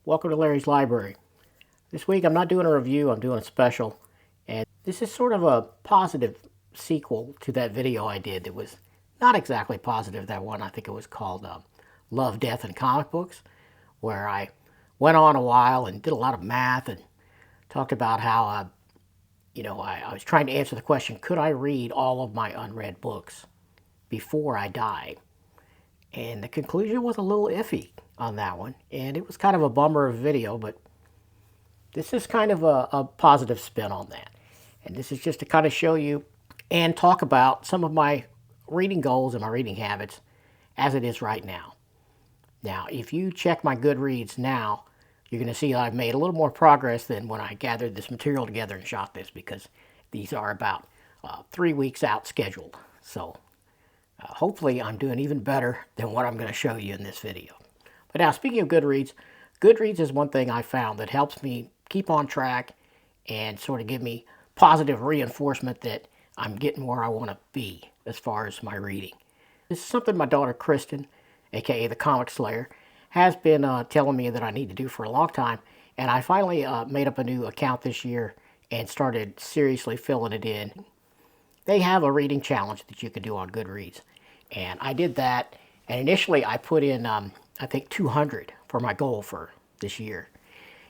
Welcome to Larry's Library. This week I'm not doing a review, I'm doing a special. And this is sort of a positive sequel to that video I did that was not exactly positive, that one. I think it was called Love, Death, and Comic Books, where I went on a while and did a lot of math and talked about how, I was trying to answer the question, could I read all of my unread books before I die? And the conclusion was a little iffy on that one. And it was kind of a bummer of a video, but this is kind of a positive spin on that. And this is just to kind of show you and talk about some of my reading goals and my reading habits as it is right now. Now, if you check my Goodreads now, you're going to see I've made a little more progress than when I gathered this material together and shot this, because these are about 3 weeks out scheduled. So hopefully I'm doing even better than what I'm going to show you in this video. But now, speaking of Goodreads, Goodreads is one thing I found that helps me keep on track and sort of give me positive reinforcement that I'm getting where I want to be as far as my reading. This is something my daughter Kristen, aka the Comic Slayer, has been telling me that I need to do for a long time, and I finally made up a new account this year and started seriously filling it in. They have a reading challenge that you can do on Goodreads, and I did that. And initially I put in I think 200 for my goal for this year,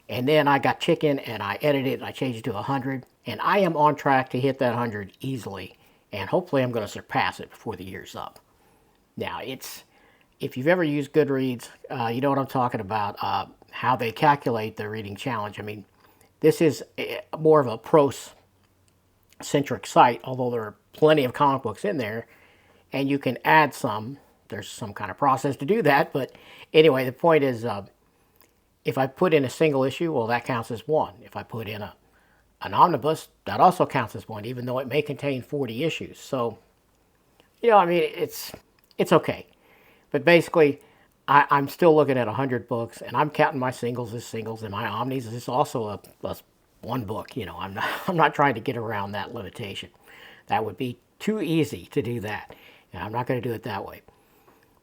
and then I got chicken and I edited it and I changed it to 100, and I am on track to hit that 100 easily, and hopefully I'm going to surpass it before the year's up. Now, if you've ever used Goodreads, you know what I'm talking about, how they calculate the reading challenge. I mean, this is more of a prose-centric site, although there are plenty of comic books in there, and you can add some. There's some kind of process to do that, but anyway, the point is, if I put in a single issue, well, that counts as one. If I put in an omnibus, that also counts as one, even though it may contain 40 issues. So, I mean, it's okay. But basically, I'm still looking at 100 books, and I'm counting my singles as singles, and my omnis is also a one book. I'm not trying to get around that limitation. That would be too easy to do that, and I'm not going to do it that way.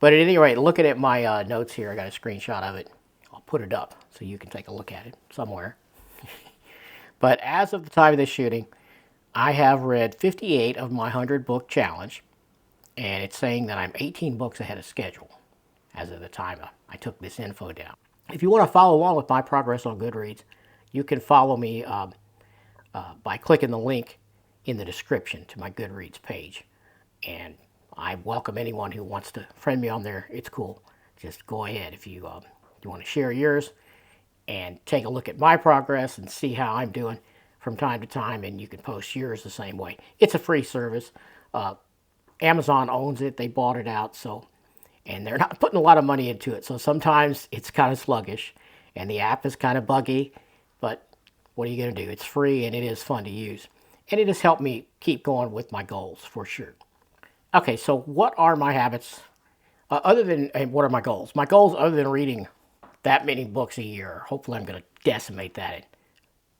But at any rate, looking at my notes here, I got a screenshot of it. I'll put it up so you can take a look at it somewhere. But as of the time of this shooting, I have read 58 of my 100-book challenge, and it's saying that I'm 18 books ahead of schedule as of the time I took this info down. If you want to follow along with my progress on Goodreads, you can follow me by clicking the link in the description to my Goodreads page. And I welcome anyone who wants to friend me on there. It's cool. Just go ahead if you want to share yours and take a look at my progress and see how I'm doing from time to time, and you can post yours the same way. It's a free service. Amazon owns it. They bought it out, and they're not putting a lot of money into it. So sometimes it's kind of sluggish, and the app is kind of buggy, but what are you going to do? It's free, and it is fun to use. And it has helped me keep going with my goals, for sure. Okay, so what are my habits, and what are my goals? My goals, other than reading that many books a year, hopefully I'm going to decimate that and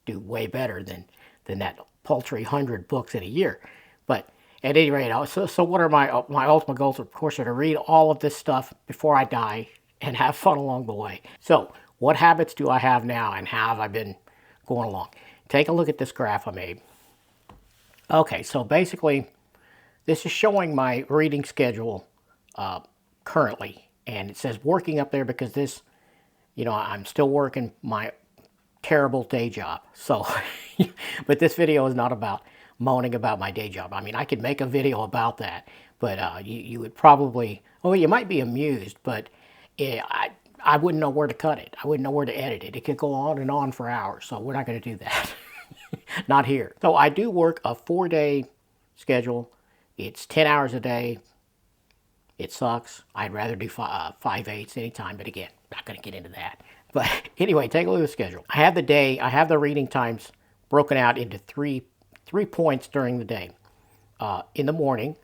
do way better than that paltry 100 books in a year. But at any rate, so what are my ultimate goals? Of course, are to read all of this stuff before I die and have fun along the way. So what habits do I have now, and how have I been going along? Take a look at this graph I made. Okay, so basically, this is showing my reading schedule currently, and it says working up there because this, I'm still working my terrible day job. So, but this video is not about moaning about my day job. I mean, I could make a video about that, but you would probably, you might be amused, but I wouldn't know where to cut it. I wouldn't know where to edit it. It could go on and on for hours, so we're not going to do that. Not here. So I do work a 4-day schedule. It's 10 hours a day. It sucks. I'd rather do 5/8 anytime, but again, not going to get into that. But anyway, take a look at the schedule. I have the reading times broken out into three points during the day. In the morning,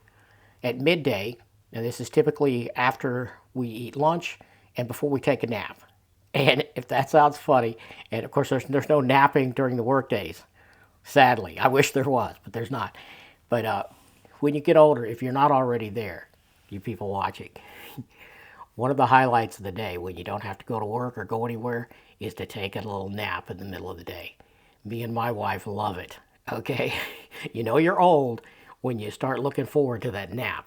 at midday, and this is typically after we eat lunch and before we take a nap. And if that sounds funny, and of course there's no napping during the work days, sadly. I wish there was, but there's not. But when you get older, if you're not already there, you people watching, One of the highlights of the day when you don't have to go to work or go anywhere is to take a little nap in the middle of the day. Me and my wife love it. Okay? You know you're old when you start looking forward to that nap.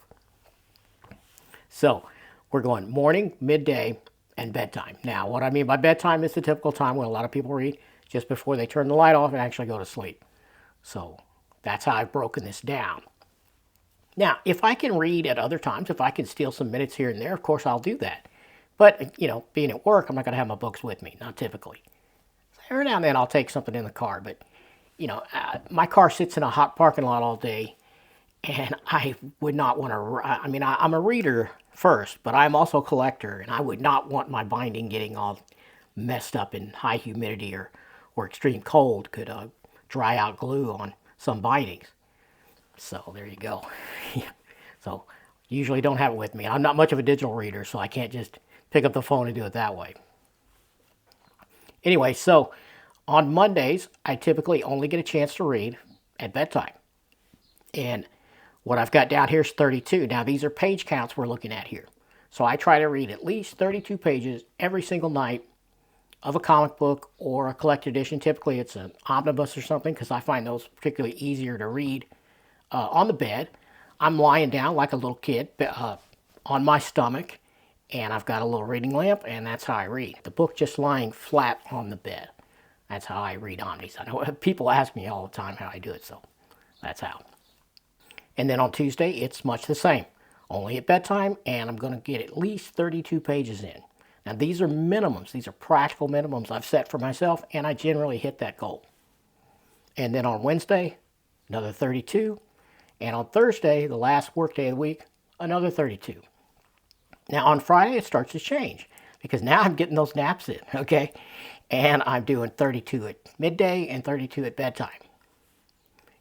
So we're going morning, midday, and bedtime. Now, what I mean by bedtime is the typical time when a lot of people read just before they turn the light off and actually go to sleep. So that's how I've broken this down. Now, if I can read at other times, if I can steal some minutes here and there, of course I'll do that. But, being at work, I'm not going to have my books with me, not typically. So every now and then I'll take something in the car, but, my car sits in a hot parking lot all day, and I would not want to, I'm a reader first, but I'm also a collector, and I would not want my binding getting all messed up in high humidity or extreme cold could dry out glue on some bindings. So there you go. So usually don't have it with me. I'm not much of a digital reader, so I can't just pick up the phone and do it that way. Anyway, so on Mondays, I typically only get a chance to read at bedtime. And what I've got down here is 32. Now, these are page counts we're looking at here. So I try to read at least 32 pages every single night of a comic book or a collected edition. Typically, it's an omnibus or something because I find those particularly easier to read on the bed. I'm lying down like a little kid on my stomach, and I've got a little reading lamp, and that's how I read. The book just lying flat on the bed. That's how I read omnis. I know people ask me all the time how I do it, so that's how. And then on Tuesday, it's much the same. Only at bedtime, and I'm going to get at least 32 pages in. Now, these are minimums. These are practical minimums I've set for myself, and I generally hit that goal. And then on Wednesday, another 32. And on Thursday, the last work day of the week, another 32. Now, on Friday, it starts to change because now I'm getting those naps in, okay? And I'm doing 32 at midday and 32 at bedtime.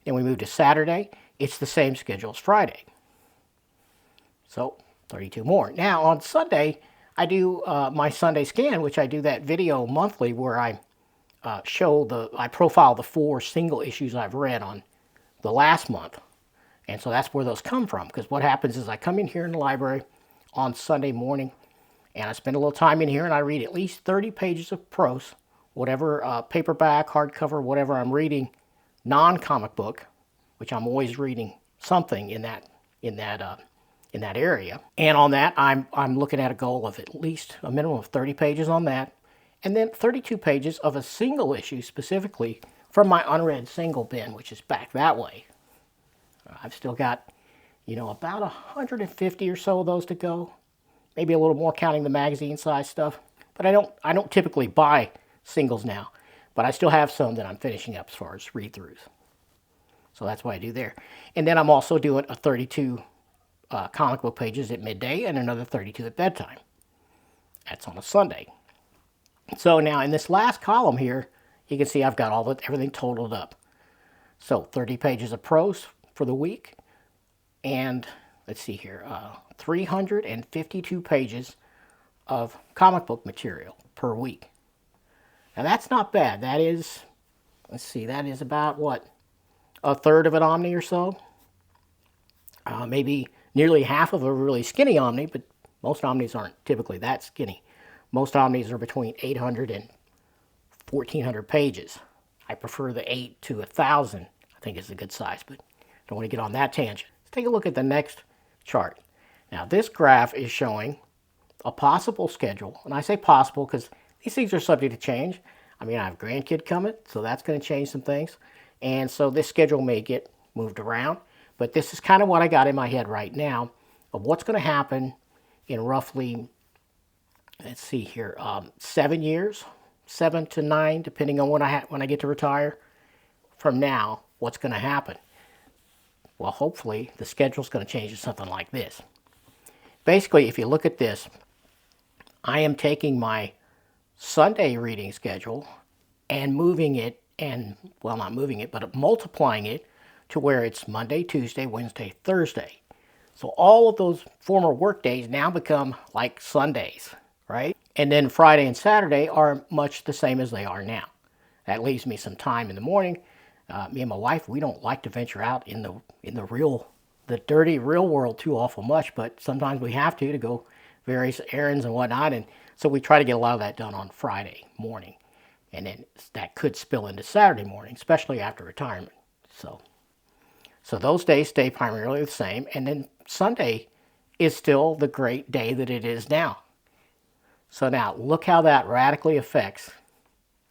Then we move to Saturday. It's the same schedule as Friday. So 32 more. Now on Sunday, I do my Sunday scan, which I do that video monthly where I I profile the 4 single issues I've read on the last month. And so that's where those come from. Because what happens is I come in here in the library on Sunday morning and I spend a little time in here and I read at least 30 pages of prose, whatever paperback, hardcover, whatever I'm reading, non-comic book, which I'm always reading something in that area. And on that, I'm looking at a goal of at least a minimum of 30 pages on that, and then 32 pages of a single issue specifically from my unread single bin, which is back that way. I've still got, about 150 or so of those to go, maybe a little more counting the magazine size stuff. But I don't typically buy singles now, but I still have some that I'm finishing up as far as read-throughs. So that's what I do there. And then I'm also doing a 32 comic book pages at midday and another 32 at bedtime. That's on a Sunday. So now in this last column here, you can see I've got everything totaled up. So 30 pages of prose for the week, and let's see here, 352 pages of comic book material per week. Now that's not bad. That is, that is about what? A third of an Omni or so. Maybe nearly half of a really skinny Omni, but most Omnis aren't typically that skinny. Most Omnis are between 800 and 1,400 pages. I prefer the 8 to 1,000, I think is a good size, but don't want to get on that tangent. Let's take a look at the next chart. Now this graph is showing a possible schedule, and I say possible because these things are subject to change. I have a grandkid coming, so that's going to change some things. And so this schedule may get moved around, but this is kind of what I got in my head right now of what's going to happen in roughly, let's see here, 7 years, 7 to 9, depending on when I get to retire. From now, what's going to happen? Well, hopefully the schedule's going to change to something like this. Basically, if you look at this, I am taking my Sunday reading schedule and moving it, not moving it, but multiplying it to where it's Monday, Tuesday, Wednesday, Thursday. So all of those former work days now become like Sundays, right? And then Friday and Saturday are much the same as they are now. That leaves me some time in the morning. Me and my wife, we don't like to venture out in the dirty real world too awful much, but sometimes we have to go various errands and whatnot. And so we try to get a lot of that done on Friday morning. And then that could spill into Saturday morning, especially after retirement. So those days stay primarily the same. And then Sunday is still the great day that it is now. So now look how that radically affects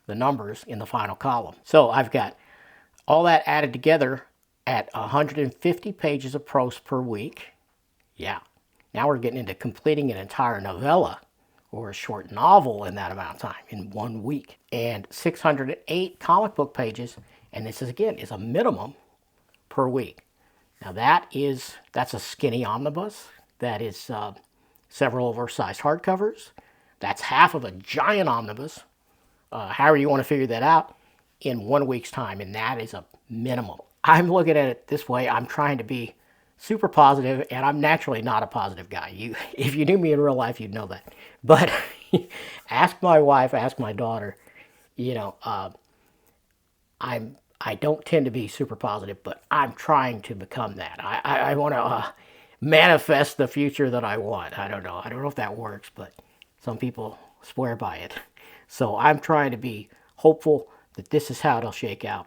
the numbers in the final column. So I've got all that added together at 150 pages of prose per week. Yeah. Now we're getting into completing an entire novella or a short novel in that amount of time, in 1 week. And 608 comic book pages, and this is, again, is a minimum per week. Now that's a skinny omnibus. That is several oversized hardcovers. That's half of a giant omnibus, however you want to figure that out, in 1 week's time, and that is a minimum. I'm looking at it this way. I'm trying to be super positive, and I'm naturally not a positive guy. If you knew me in real life, you'd know that. But ask my wife, ask my daughter. I don't tend to be super positive, but I'm trying to become that. I want to manifest the future that I want. I don't know if that works, but some people swear by it. So I'm trying to be hopeful that this is how it'll shake out.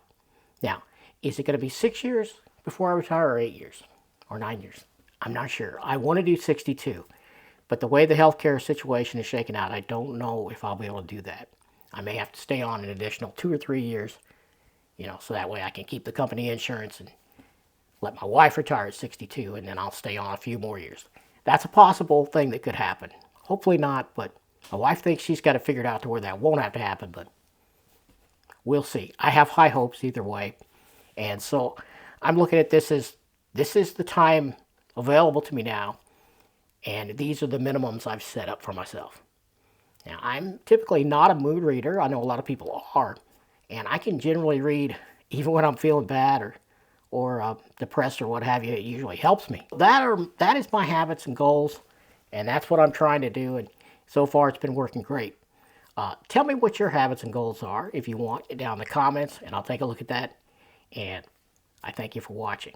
Now, is it going to be 6 years before I retire, or 8 years, or 9 years? I'm not sure. I want to do 62, but the way the healthcare situation is shaking out, I don't know if I'll be able to do that. I may have to stay on an additional 2 or 3 years, so that way I can keep the company insurance and let my wife retire at 62, and then I'll stay on a few more years. That's a possible thing that could happen. Hopefully not, but my wife thinks she's got it figured out to where that won't have to happen, but we'll see. I have high hopes either way. And so I'm looking at this as the time available to me now, and these are the minimums I've set up for myself. Now, I'm typically not a mood reader. I know a lot of people are, and I can generally read even when I'm feeling bad or depressed or what have you. It usually helps me. That is my habits and goals, and that's what I'm trying to do, and so far it's been working great. Tell me what your habits and goals are if you want down in the comments, and I'll take a look at that. And I thank you for watching.